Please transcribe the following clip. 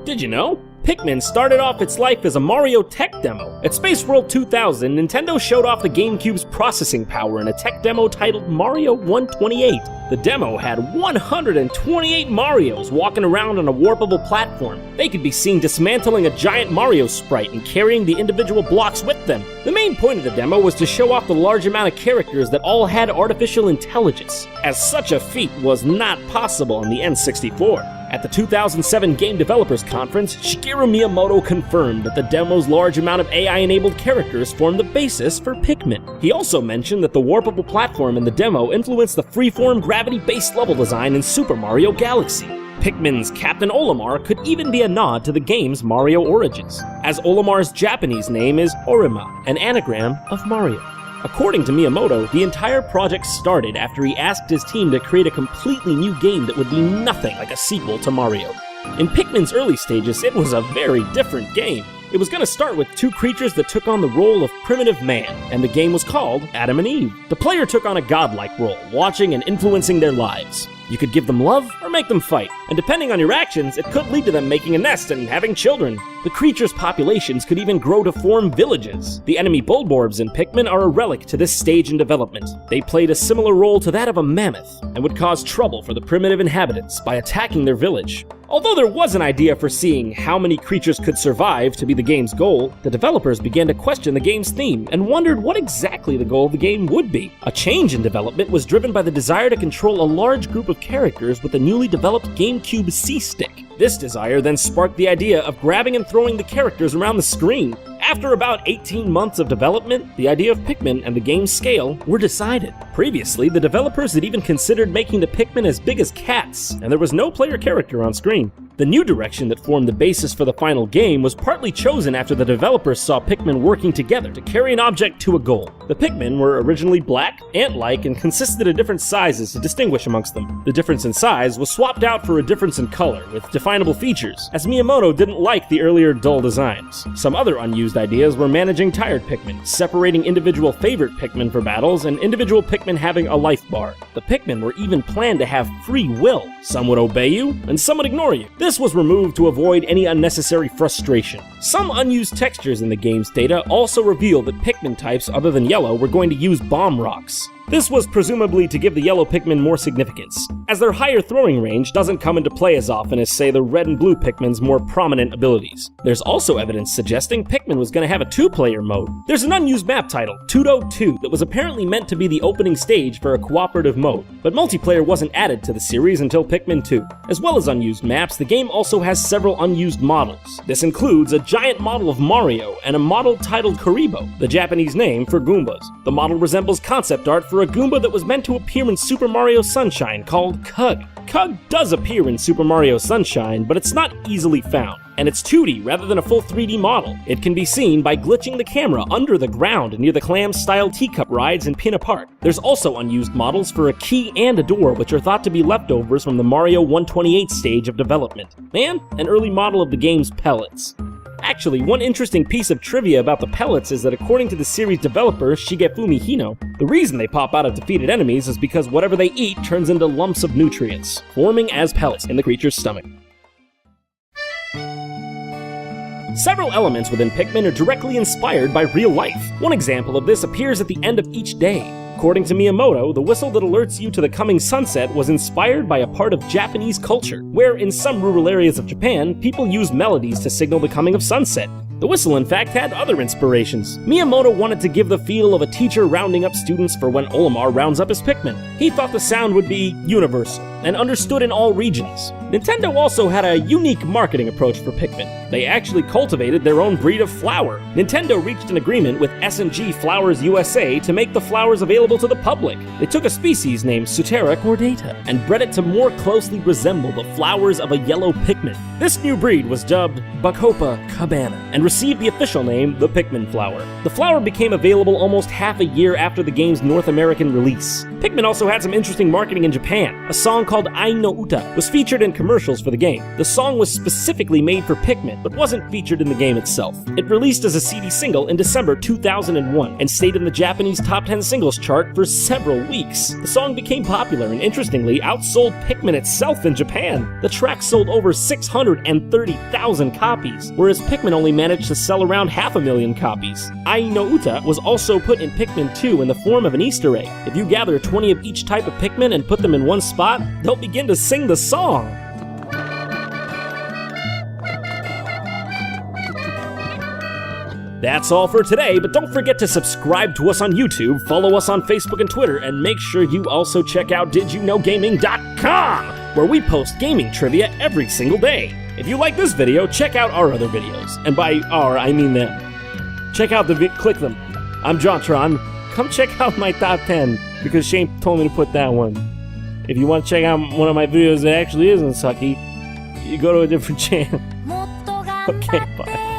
Did you know? Pikmin started off its life as a Mario tech demo. At Space World 2000, Nintendo showed off the GameCube's processing power in a tech demo titled Mario 128. The demo had 128 Marios walking around on a warpable platform. They could be seen dismantling a giant Mario sprite and carrying the individual blocks with them. The main point of the demo was to show off the large amount of characters that all had artificial intelligence, as such a feat was not possible in the N64. At the 2007 Game Developers Conference, Shigeru Miyamoto confirmed that the demo's large amount of AI-enabled characters formed the basis for Pikmin. He also mentioned that the warpable platform in the demo influenced the freeform gravity-based level design in Super Mario Galaxy. Pikmin's Captain Olimar could even be a nod to the game's Mario origins, as Olimar's Japanese name is Orima, an anagram of Mario. According to Miyamoto, the entire project started after he asked his team to create a completely new game that would be nothing like a sequel to Mario. In Pikmin's early stages, it was a very different game. It was going to start with two creatures that took on the role of primitive man, and the game was called Adam and Eve. The player took on a godlike role, watching and influencing their lives. You could give them love or make them fight, and depending on your actions, it could lead to them making a nest and having children. The creatures' populations could even grow to form villages. The enemy Bulborbs in Pikmin are a relic to this stage in development. They played a similar role to that of a mammoth, and would cause trouble for the primitive inhabitants by attacking their village. Although there was an idea for seeing how many creatures could survive to be the game's goal, the developers began to question the game's theme and wondered what exactly the goal of the game would be. A change in development was driven by the desire to control a large group of characters with the newly developed GameCube C-Stick. This desire then sparked the idea of grabbing and throwing the characters around the screen. After about 18 months of development, the idea of Pikmin and the game's scale were decided. Previously, the developers had even considered making the Pikmin as big as cats, and there was no player character on screen. The new direction that formed the basis for the final game was partly chosen after the developers saw Pikmin working together to carry an object to a goal. The Pikmin were originally black, ant-like, and consisted of different sizes to distinguish amongst them. The difference in size was swapped out for a difference in color, with definable features, as Miyamoto didn't like the earlier dull designs. Some other unused ideas were managing tired Pikmin, separating individual favorite Pikmin for battles, and individual Pikmin having a life bar. The Pikmin were even planned to have free will. Some would obey you, and some would ignore you. This was removed to avoid any unnecessary frustration. Some unused textures in the game's data also revealed that Pikmin types other than yellow were going to use bomb rocks. This was presumably to give the yellow Pikmin more significance, as their higher throwing range doesn't come into play as often as, say, the red and blue Pikmin's more prominent abilities. There's also evidence suggesting Pikmin was going to have a two-player mode. There's an unused map titled Tudo 2 that was apparently meant to be the opening stage for a cooperative mode, but multiplayer wasn't added to the series until Pikmin 2. As well as unused maps, the game also has several unused models. This includes a giant model of Mario and a model titled Kuribo, the Japanese name for Goombas. The model resembles concept art for a Goomba that was meant to appear in Super Mario Sunshine called Cug. Cug does appear in Super Mario Sunshine, but it's not easily found, and it's 2D rather than a full 3D model. It can be seen by glitching the camera under the ground near the clam-style teacup rides in Pinna Park. There's also unused models for a key and a door, which are thought to be leftovers from the Mario 128 stage of development, and an early model of the game's pellets. Actually, one interesting piece of trivia about the pellets is that according to the series developer Shigefumi Hino, the reason they pop out of defeated enemies is because whatever they eat turns into lumps of nutrients, forming as pellets in the creature's stomach. Several elements within Pikmin are directly inspired by real life. One example of this appears at the end of each day. According to Miyamoto, the whistle that alerts you to the coming sunset was inspired by a part of Japanese culture, where in some rural areas of Japan, people use melodies to signal the coming of sunset. The whistle, in fact, had other inspirations. Miyamoto wanted to give the feel of a teacher rounding up students for when Olimar rounds up his Pikmin. He thought the sound would be universal and understood in all regions. Nintendo also had a unique marketing approach for Pikmin. They actually cultivated their own breed of flower. Nintendo reached an agreement with S&G Flowers USA to make the flowers available to the public. They took a species named Sutera cordata and bred it to more closely resemble the flowers of a yellow Pikmin. This new breed was dubbed Bacopa cabana and received the official name the Pikmin flower. The flower became available almost half a year after the game's North American release. Pikmin also had some interesting marketing in Japan. A song called Ai no Uta was featured in commercials for the game. The song was specifically made for Pikmin, but wasn't featured in the game itself. It released as a CD single in December 2001 and stayed in the Japanese top 10 singles chart for several weeks. The song became popular and interestingly outsold Pikmin itself in Japan. The track sold over 630,000 copies, whereas Pikmin only managed to sell around 500,000 copies. Ai no Uta was also put in Pikmin 2 in the form of an Easter egg. If you gather 20 of each type of Pikmin and put them in one spot, they'll begin to sing the song. That's all for today, but don't forget to subscribe to us on YouTube, follow us on Facebook and Twitter, and make sure you also check out DidYouKnowGaming.com, where we post gaming trivia every single day. If you like this video, check out our other videos. And by our, I mean them. Check out click them. I'm JonTron. Come check out my top 10, because Shane told me to put that one. If you want to check out one of my videos that actually isn't sucky, you go to a different channel. Okay, bye.